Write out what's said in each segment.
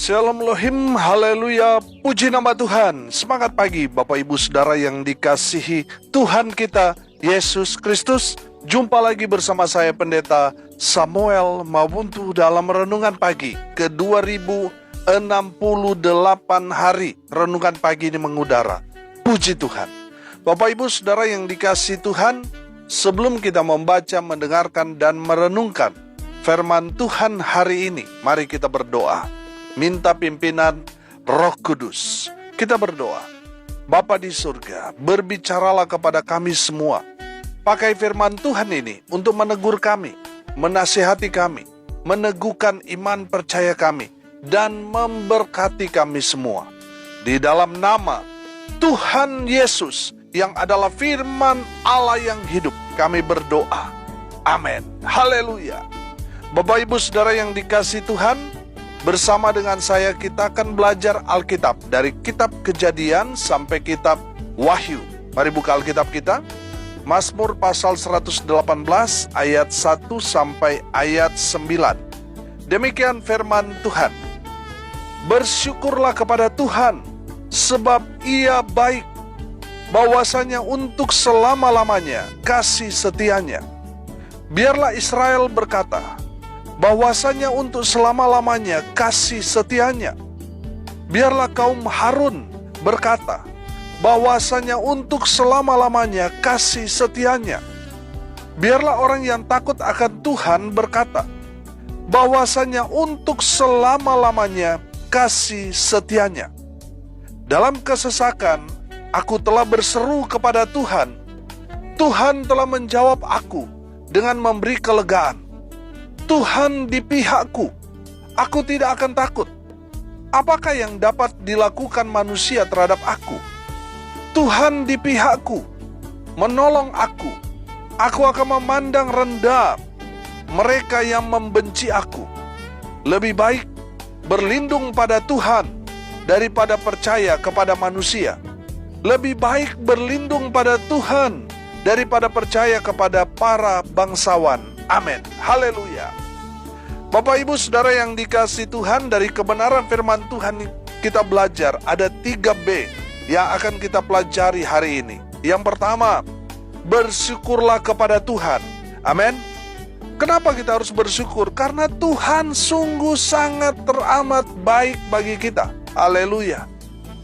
Shalom Elohim, haleluya, puji nama Tuhan. Semangat pagi Bapak Ibu Saudara yang dikasihi Tuhan kita, Yesus Kristus. Jumpa lagi bersama saya Pendeta Samuel Mabuntu dalam Renungan Pagi ke 2068 hari. Renungan Pagi ini mengudara. Puji Tuhan. Bapak Ibu Saudara yang dikasihi Tuhan, sebelum kita membaca, mendengarkan, dan merenungkan firman Tuhan hari ini, mari kita berdoa. Minta pimpinan Roh Kudus. Kita berdoa. Bapa di surga, berbicaralah kepada kami semua. Pakai firman Tuhan ini untuk menegur kami, menasihati kami, meneguhkan iman percaya kami, dan memberkati kami semua. Di dalam nama Tuhan Yesus yang adalah firman Allah yang hidup, kami berdoa. Amin. Haleluya. Bapak Ibu Saudara yang dikasihi Tuhan, bersama dengan saya kita akan belajar Alkitab dari kitab Kejadian sampai kitab Wahyu. Mari buka Alkitab kita. Mazmur pasal 118 ayat 1 sampai ayat 9. Demikian firman Tuhan. Bersyukurlah kepada Tuhan sebab Ia baik, bahwasanya untuk selama-lamanya kasih setianya. Biarlah Israel berkata, bahwasanya untuk selama-lamanya kasih setianya. Biarlah kaum Harun berkata, bahwasanya untuk selama-lamanya kasih setianya. Biarlah orang yang takut akan Tuhan berkata, bahwasanya untuk selama-lamanya kasih setianya. Dalam kesesakan, aku telah berseru kepada Tuhan. Tuhan telah menjawab aku dengan memberi kelegaan. Tuhan di pihakku, aku tidak akan takut. Apakah yang dapat dilakukan manusia terhadap aku? Tuhan di pihakku, menolong aku. Aku akan memandang rendah mereka yang membenci aku. Lebih baik berlindung pada Tuhan daripada percaya kepada manusia. Lebih baik berlindung pada Tuhan daripada percaya kepada para bangsawan. Amin. Haleluya. Bapak Ibu Saudara yang dikasihi Tuhan, dari kebenaran firman Tuhan kita belajar ada 3B yang akan kita pelajari hari ini. Yang pertama, bersyukurlah kepada Tuhan. Amin. Kenapa kita harus bersyukur? Karena Tuhan sungguh sangat teramat baik bagi kita. Haleluya.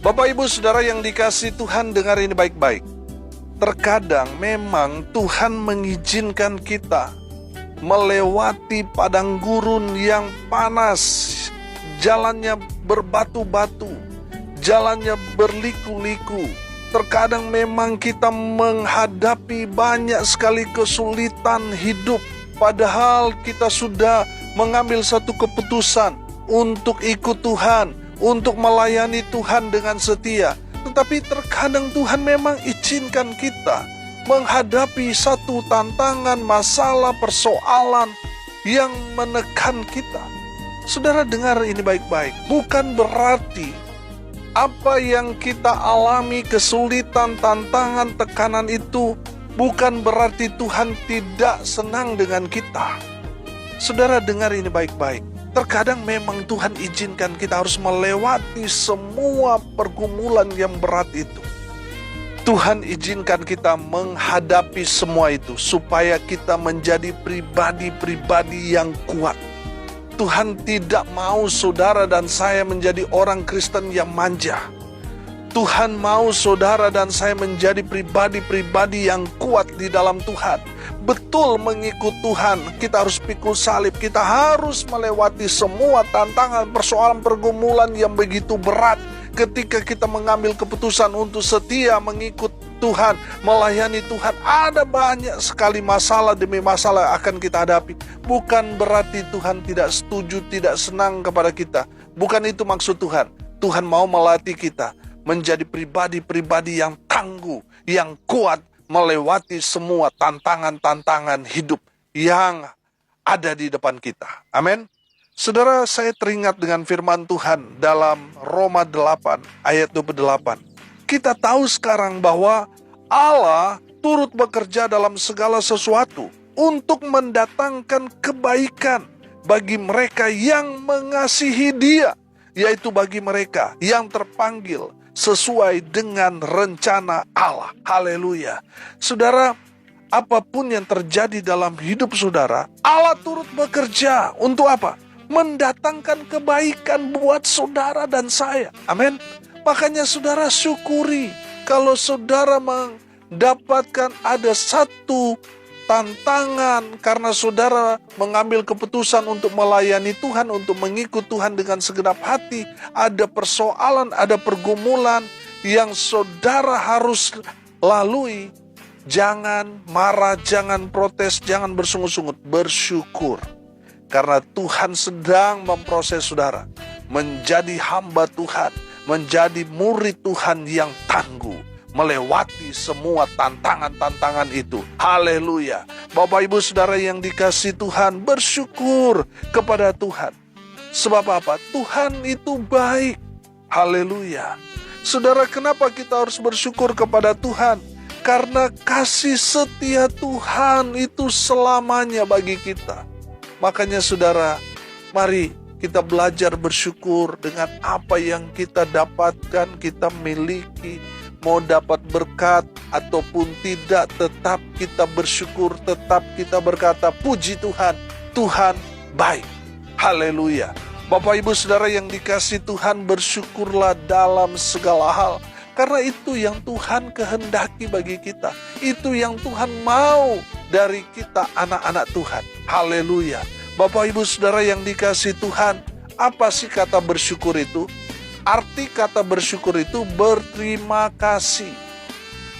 Bapak Ibu Saudara yang dikasihi Tuhan, dengar ini baik-baik. Terkadang memang Tuhan mengizinkan kita melewati padang gurun yang panas, jalannya berbatu-batu, jalannya berliku-liku. Terkadang memang kita menghadapi banyak sekali kesulitan hidup, padahal kita sudah mengambil satu keputusan untuk ikut Tuhan, untuk melayani Tuhan dengan setia. Tetapi terkadang Tuhan memang izinkan kita menghadapi satu tantangan, masalah, persoalan yang menekan kita. Saudara dengar ini baik-baik. Bukan berarti apa yang kita alami, kesulitan, tantangan, tekanan itu bukan berarti Tuhan tidak senang dengan kita. Saudara dengar ini baik-baik. Terkadang memang Tuhan izinkan kita harus melewati semua pergumulan yang berat itu. Tuhan izinkan kita menghadapi semua itu supaya kita menjadi pribadi-pribadi yang kuat. Tuhan tidak mau saudara dan saya menjadi orang Kristen yang manja. Tuhan mau saudara dan saya menjadi pribadi-pribadi yang kuat di dalam Tuhan. Betul mengikut Tuhan, kita harus pikul salib, kita harus melewati semua tantangan, persoalan, pergumulan yang begitu berat. Ketika kita mengambil keputusan untuk setia mengikut Tuhan, melayani Tuhan, ada banyak sekali masalah demi masalah yang akan kita hadapi. Bukan berarti Tuhan tidak setuju, tidak senang kepada kita. Bukan itu maksud Tuhan. Tuhan mau melatih kita menjadi pribadi-pribadi yang tangguh, yang kuat, melewati semua tantangan-tantangan hidup yang ada di depan kita. Amin. Saudara, saya teringat dengan firman Tuhan dalam Roma 8 ayat 28. Kita tahu sekarang bahwa Allah turut bekerja dalam segala sesuatu untuk mendatangkan kebaikan bagi mereka yang mengasihi Dia. yaitu bagi mereka yang terpanggil sesuai dengan rencana Allah. Haleluya. Saudara, apapun yang terjadi dalam hidup saudara, Allah turut bekerja untuk apa? Mendatangkan kebaikan buat saudara dan saya. Amin. Makanya saudara syukuri kalau saudara mendapatkan ada satu tantangan karena saudara mengambil keputusan untuk melayani Tuhan, untuk mengikut Tuhan dengan segenap hati. Ada persoalan, ada pergumulan yang saudara harus lalui. Jangan marah, jangan protes, jangan bersungut-sungut, bersyukur. Karena Tuhan sedang memproses saudara menjadi hamba Tuhan, menjadi murid Tuhan yang tangguh, melewati semua tantangan-tantangan itu. Haleluya. Bapak Ibu Saudara yang dikasihi Tuhan, bersyukur kepada Tuhan. Sebab apa? Tuhan itu baik. Haleluya. Saudara, kenapa kita harus bersyukur kepada Tuhan? Karena kasih setia Tuhan itu selamanya bagi kita. Makanya saudara, mari kita belajar bersyukur dengan apa yang kita dapatkan, kita miliki. Mau dapat berkat ataupun tidak, tetap kita bersyukur, tetap kita berkata, puji Tuhan, Tuhan baik. Haleluya. Bapak Ibu Saudara yang dikasihi Tuhan, bersyukurlah dalam segala hal. Karena itu yang Tuhan kehendaki bagi kita. Itu yang Tuhan mau dari kita anak-anak Tuhan. Haleluya. Bapak Ibu Saudara yang dikasihi Tuhan, apa sih kata bersyukur itu? Arti kata bersyukur itu berterima kasih.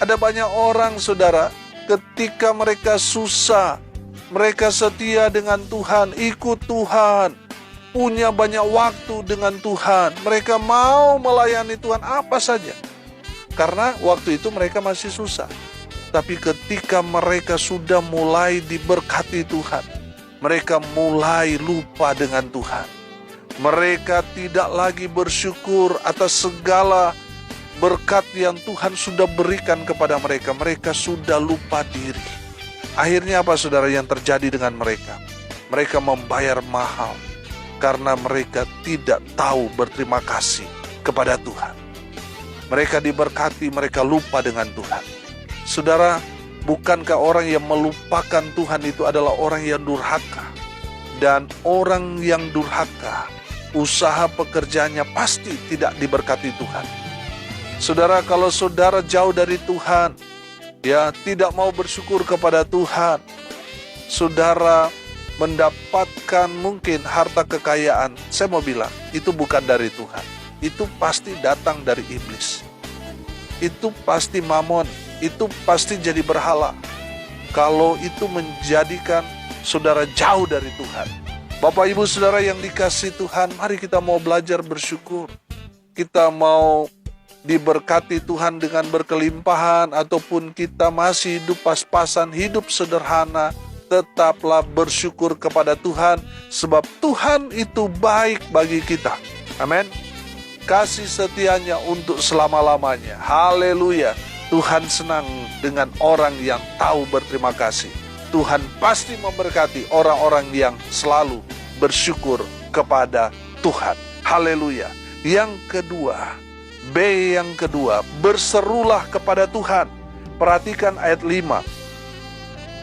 Ada banyak orang saudara, ketika mereka susah, mereka setia dengan Tuhan, ikut Tuhan, punya banyak waktu dengan Tuhan, mereka mau melayani Tuhan apa saja. Karena waktu itu mereka masih susah. Tapi ketika mereka sudah mulai diberkati Tuhan, mereka mulai lupa dengan Tuhan. Mereka tidak lagi bersyukur atas segala berkat yang Tuhan sudah berikan kepada mereka. Mereka sudah lupa diri. Akhirnya apa saudara yang terjadi dengan mereka? Mereka membayar mahal karena mereka tidak tahu berterima kasih kepada Tuhan. Mereka diberkati, mereka lupa dengan Tuhan. Saudara, bukankah orang yang melupakan Tuhan itu adalah orang yang durhaka? Dan orang yang durhaka, usaha pekerjaannya pasti tidak diberkati Tuhan. Saudara, kalau saudara jauh dari Tuhan, ya tidak mau bersyukur kepada Tuhan, saudara mendapatkan mungkin harta kekayaan, saya mau bilang, itu bukan dari Tuhan. Itu pasti datang dari iblis. Itu pasti mamon, itu pasti jadi berhala. Kalau itu menjadikan saudara jauh dari Tuhan. Bapak Ibu Saudara yang dikasihi Tuhan, mari kita mau belajar bersyukur. Kita mau diberkati Tuhan dengan berkelimpahan, ataupun kita masih hidup pas-pasan, hidup sederhana, tetaplah bersyukur kepada Tuhan, sebab Tuhan itu baik bagi kita. Amin. Kasih setianya untuk selama-lamanya. Haleluya. Tuhan senang dengan orang yang tahu berterima kasih. Tuhan pasti memberkati orang-orang yang selalu bersyukur kepada Tuhan. Haleluya. Yang kedua, B yang kedua, berserulah kepada Tuhan. Perhatikan ayat 5.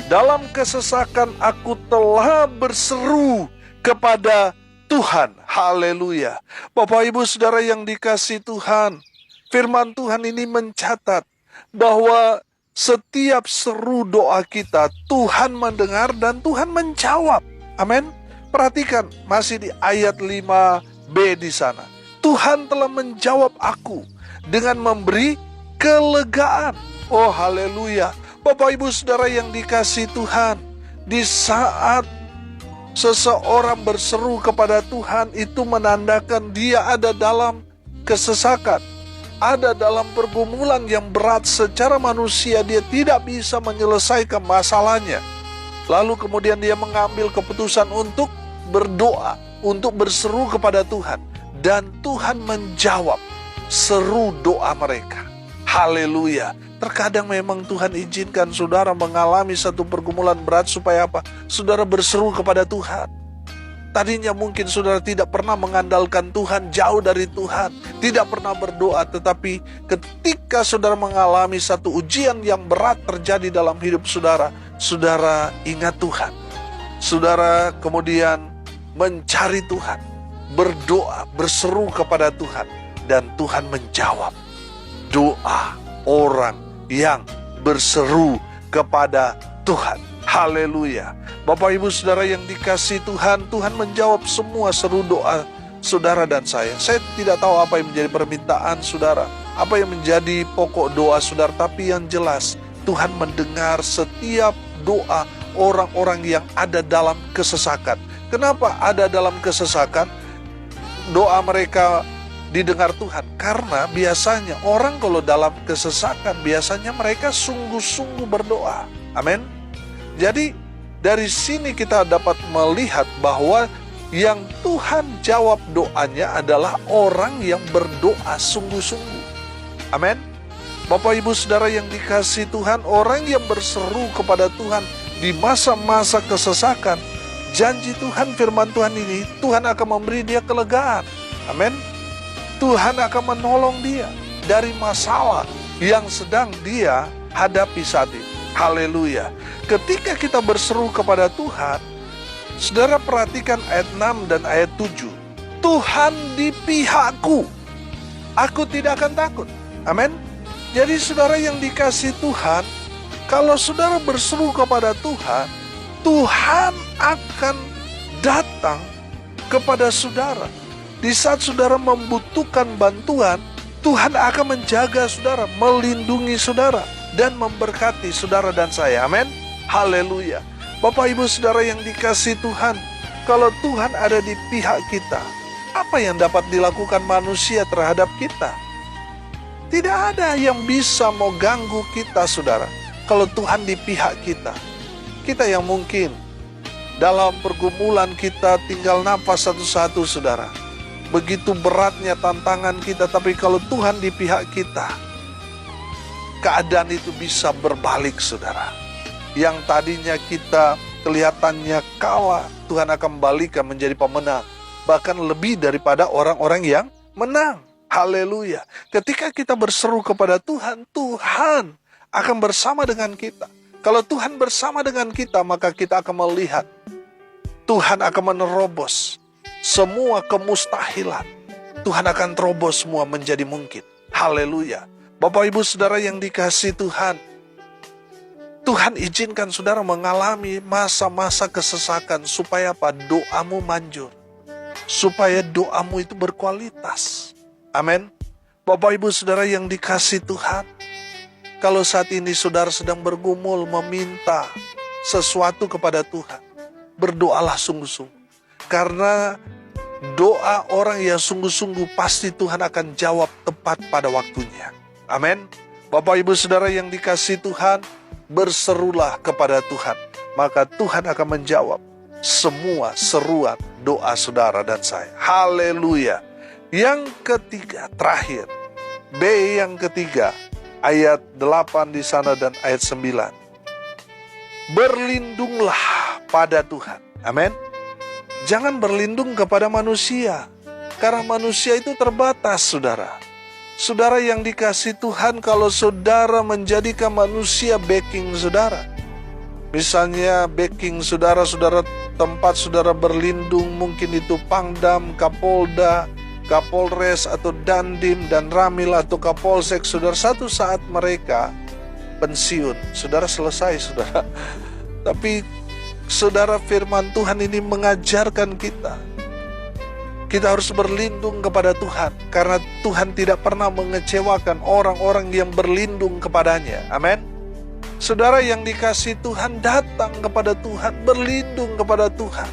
Dalam kesesakan aku telah berseru kepada Tuhan. Haleluya. Bapak Ibu Saudara yang dikasihi Tuhan, firman Tuhan ini mencatat bahwa setiap seru doa kita Tuhan mendengar dan Tuhan menjawab. Amin. Perhatikan masih di ayat 5b di sana. Tuhan telah menjawab aku dengan memberi kelegaan. Oh haleluya. Bapak Ibu Saudara yang dikasihi Tuhan, di saat seseorang berseru kepada Tuhan, itu menandakan dia ada dalam kesesakan, ada dalam pergumulan yang berat. Secara manusia dia tidak bisa menyelesaikan masalahnya. Lalu kemudian dia mengambil keputusan untuk berdoa, untuk berseru kepada Tuhan. Dan Tuhan menjawab seru doa mereka. Haleluya. Terkadang memang Tuhan izinkan saudara mengalami satu pergumulan berat supaya apa? Saudara berseru kepada Tuhan. Tadinya mungkin saudara tidak pernah mengandalkan Tuhan, jauh dari Tuhan, tidak pernah berdoa, tetapi ketika saudara mengalami satu ujian yang berat terjadi dalam hidup saudara, saudara ingat Tuhan. Saudara kemudian mencari Tuhan, berdoa, berseru kepada Tuhan, dan Tuhan menjawab doa orang yang berseru kepada Tuhan. Haleluya. Bapak Ibu Saudara yang dikasihi Tuhan, Tuhan menjawab semua seru doa saudara dan saya. Saya tidak tahu apa yang menjadi permintaan saudara, apa yang menjadi pokok doa saudara, tapi yang jelas Tuhan mendengar setiap doa orang-orang yang ada dalam kesesakan. Kenapa ada dalam kesesakan? Doa mereka didengar Tuhan, karena biasanya orang kalau dalam kesesakan, biasanya mereka sungguh-sungguh berdoa. Amin. Jadi dari sini kita dapat melihat bahwa yang Tuhan jawab doanya adalah orang yang berdoa sungguh-sungguh. Amin. Bapak Ibu Saudara yang dikasihi Tuhan, orang yang berseru kepada Tuhan di masa-masa kesesakan, janji Tuhan, firman Tuhan ini, Tuhan akan memberi dia kelegaan. Amin. Tuhan akan menolong dia dari masalah yang sedang dia hadapi saat ini. Haleluya. Ketika kita berseru kepada Tuhan, saudara perhatikan ayat 6 dan ayat 7. Tuhan di pihakku, aku tidak akan takut. Amin. Jadi saudara yang dikasihi Tuhan, kalau saudara berseru kepada Tuhan, Tuhan akan datang kepada saudara. Di saat saudara membutuhkan bantuan, Tuhan akan menjaga saudara, melindungi saudara, dan memberkati saudara dan saya. Amin. Haleluya. Bapak Ibu Saudara yang dikasihi Tuhan, kalau Tuhan ada di pihak kita, apa yang dapat dilakukan manusia terhadap kita? Tidak ada yang bisa mau ganggu kita saudara, kalau Tuhan di pihak kita. Kita yang mungkin dalam pergumulan kita tinggal nafas satu-satu saudara, begitu beratnya tantangan kita, tapi kalau Tuhan di pihak kita, keadaan itu bisa berbalik saudara. Yang tadinya kita kelihatannya kalah, Tuhan akan kembalikan menjadi pemenang. Bahkan lebih daripada orang-orang yang menang. Haleluya. Ketika kita berseru kepada Tuhan, Tuhan akan bersama dengan kita. Kalau Tuhan bersama dengan kita, maka kita akan melihat Tuhan akan menerobos semua kemustahilan. Tuhan akan terobos semua menjadi mungkin. Haleluya. Bapak Ibu Saudara yang dikasihi Tuhan, Tuhan izinkan saudara mengalami masa-masa kesesakan supaya apa? Doamu manjur, supaya doamu itu berkualitas. Amin. Bapak Ibu Saudara yang dikasihi Tuhan, kalau saat ini saudara sedang bergumul meminta sesuatu kepada Tuhan, berdoalah sungguh-sungguh. Karena doa orang yang sungguh-sungguh pasti Tuhan akan jawab tepat pada waktunya. Amin. Bapak Ibu Saudara yang dikasihi Tuhan, berserulah kepada Tuhan, maka Tuhan akan menjawab semua seruan doa saudara dan saya. Haleluya. Yang ketiga, terakhir, B yang ketiga, ayat 8 di sana dan ayat 9. Berlindunglah pada Tuhan. Amin. Jangan berlindung kepada manusia, karena manusia itu terbatas saudara. Saudara yang dikasihi Tuhan, kalau saudara menjadikan manusia backing saudara, misalnya backing saudara, tempat saudara berlindung, mungkin itu Pangdam, Kapolda, Kapolres, atau Dandim, dan Ramil, atau Kapolsek, saudara, satu saat mereka pensiun, saudara selesai saudara. Tapi saudara, firman Tuhan ini mengajarkan kita harus berlindung kepada Tuhan, karena Tuhan tidak pernah mengecewakan orang-orang yang berlindung kepadanya. Amin. Saudara yang dikasihi Tuhan, datang kepada Tuhan, berlindung kepada Tuhan.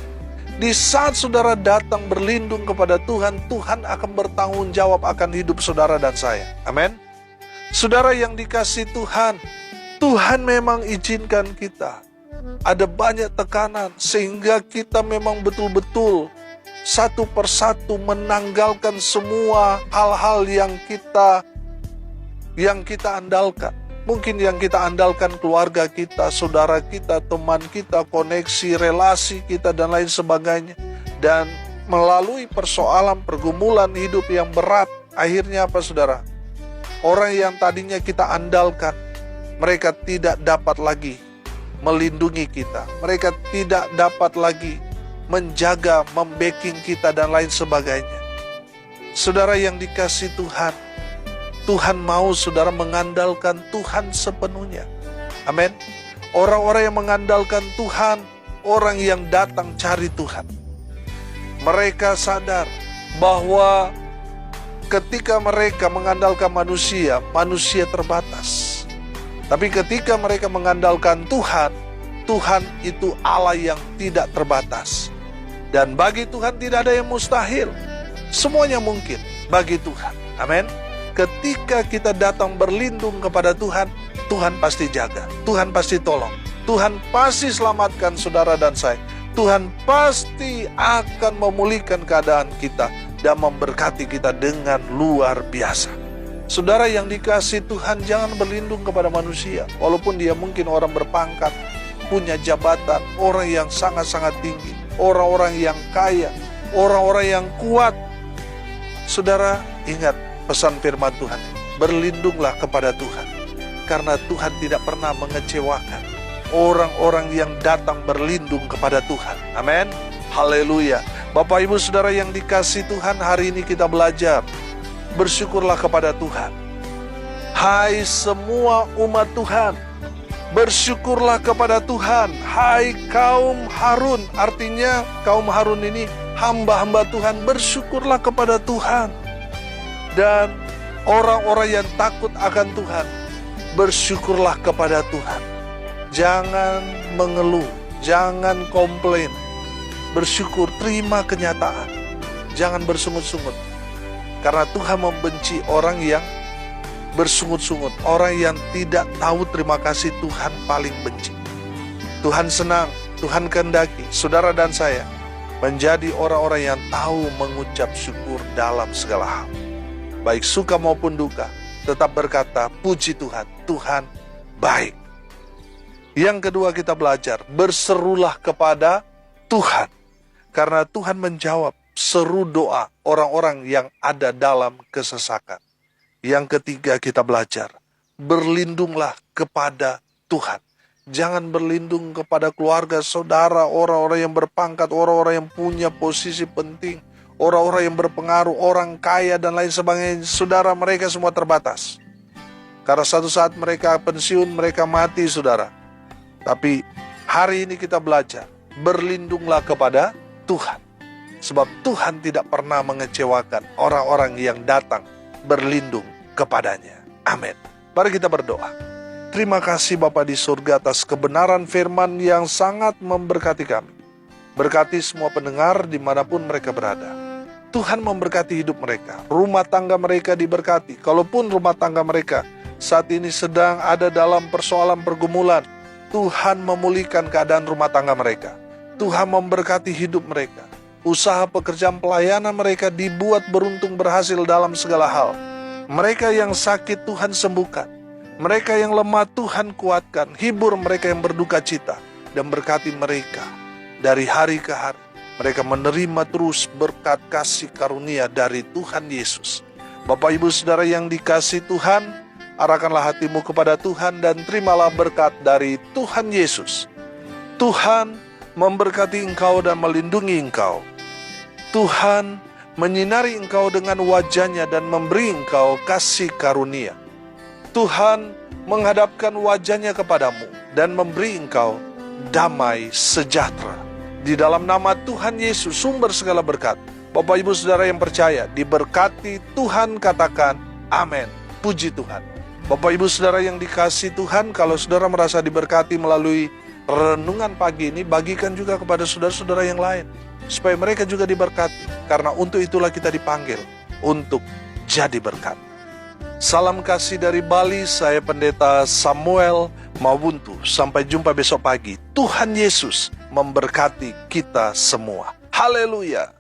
Di saat saudara datang berlindung kepada Tuhan, Tuhan akan bertanggung jawab akan hidup saudara dan saya. Amin. Saudara yang dikasihi Tuhan, Tuhan memang izinkan kita ada banyak tekanan, sehingga kita memang betul-betul satu persatu menanggalkan semua hal-hal yang kita andalkan. Mungkin yang kita andalkan keluarga kita, saudara kita, teman kita, koneksi, relasi kita, dan lain sebagainya. Dan melalui persoalan pergumulan hidup yang berat, akhirnya apa saudara? Orang yang tadinya kita andalkan, mereka tidak dapat lagi melindungi kita. Mereka tidak dapat lagi menjaga, membacking kita dan lain sebagainya. Saudara yang dikasihi Tuhan, Tuhan mau saudara mengandalkan Tuhan sepenuhnya. Amin. Orang-orang yang mengandalkan Tuhan, orang yang datang cari Tuhan. Mereka sadar bahwa ketika mereka mengandalkan manusia, manusia terbatas. Tapi ketika mereka mengandalkan Tuhan, Tuhan itu Allah yang tidak terbatas. Dan bagi Tuhan tidak ada yang mustahil. Semuanya mungkin bagi Tuhan. Amin. Ketika kita datang berlindung kepada Tuhan, Tuhan pasti jaga, Tuhan pasti tolong, Tuhan pasti selamatkan saudara dan saya. Tuhan pasti akan memulihkan keadaan kita dan memberkati kita dengan luar biasa. Saudara yang dikasihi Tuhan, jangan berlindung kepada manusia. Walaupun dia mungkin orang berpangkat, punya jabatan, orang yang sangat-sangat tinggi, orang-orang yang kaya, orang-orang yang kuat. Saudara, ingat pesan firman Tuhan, berlindunglah kepada Tuhan. Karena Tuhan tidak pernah mengecewakan orang-orang yang datang berlindung kepada Tuhan. Amin. Haleluya. Bapak Ibu Saudara yang dikasihi Tuhan, hari ini kita belajar bersyukurlah kepada Tuhan. Hai semua umat Tuhan, bersyukurlah kepada Tuhan. Hai kaum Harun, artinya kaum Harun ini hamba-hamba Tuhan, bersyukurlah kepada Tuhan. Dan orang-orang yang takut akan Tuhan, bersyukurlah kepada Tuhan. Jangan mengeluh, jangan komplain. Bersyukur, terima kenyataan. Jangan bersungut-sungut. Karena Tuhan membenci orang yang bersungut-sungut. Orang yang tidak tahu terima kasih, Tuhan paling benci. Tuhan senang, Tuhan kehendaki saudara dan saya menjadi orang-orang yang tahu mengucap syukur dalam segala hal. Baik suka maupun duka, tetap berkata, puji Tuhan, Tuhan baik. Yang kedua kita belajar, berserulah kepada Tuhan. Karena Tuhan menjawab seru doa orang-orang yang ada dalam kesesakan. Yang ketiga kita belajar, berlindunglah kepada Tuhan. Jangan berlindung kepada keluarga, saudara, orang-orang yang berpangkat, orang-orang yang punya posisi penting, orang-orang yang berpengaruh, orang kaya dan lain sebagainya. Saudara, mereka semua terbatas. Karena satu saat mereka pensiun, mereka mati saudara. Tapi hari ini kita belajar, berlindunglah kepada Tuhan. Sebab Tuhan tidak pernah mengecewakan orang-orang yang datang berlindung kepadanya. Amin. Mari kita berdoa. Terima kasih Bapa di surga atas kebenaran firman yang sangat memberkati kami. Berkati semua pendengar dimanapun mereka berada. Tuhan memberkati hidup mereka. Rumah tangga mereka diberkati. Kalaupun rumah tangga mereka saat ini sedang ada dalam persoalan pergumulan, Tuhan memulihkan keadaan rumah tangga mereka. Tuhan memberkati hidup mereka. Usaha pekerjaan pelayanan mereka dibuat beruntung berhasil dalam segala hal. Mereka yang sakit Tuhan sembuhkan. Mereka yang lemah Tuhan kuatkan. Hibur mereka yang berduka cita. Dan berkati mereka dari hari ke hari. Mereka menerima terus berkat kasih karunia dari Tuhan Yesus. Bapak Ibu Saudara yang dikasihi Tuhan, arahkanlah hatimu kepada Tuhan dan terimalah berkat dari Tuhan Yesus. Tuhan memberkati engkau dan melindungi engkau. Tuhan menyinari engkau dengan wajah-Nya dan memberi engkau kasih karunia. Tuhan menghadapkan wajah-Nya kepadamu dan memberi engkau damai sejahtera. Di dalam nama Tuhan Yesus, sumber segala berkat. Bapak Ibu Saudara yang percaya, diberkati Tuhan, katakan amin. Puji Tuhan. Bapak Ibu Saudara yang dikasihi Tuhan, kalau saudara merasa diberkati melalui renungan pagi ini, bagikan juga kepada saudara-saudara yang lain, supaya mereka juga diberkati. Karena untuk itulah kita dipanggil, untuk jadi berkat. Salam kasih dari Bali, saya Pendeta Samuel Mawuntu. Sampai jumpa besok pagi. Tuhan Yesus memberkati kita semua. Haleluya.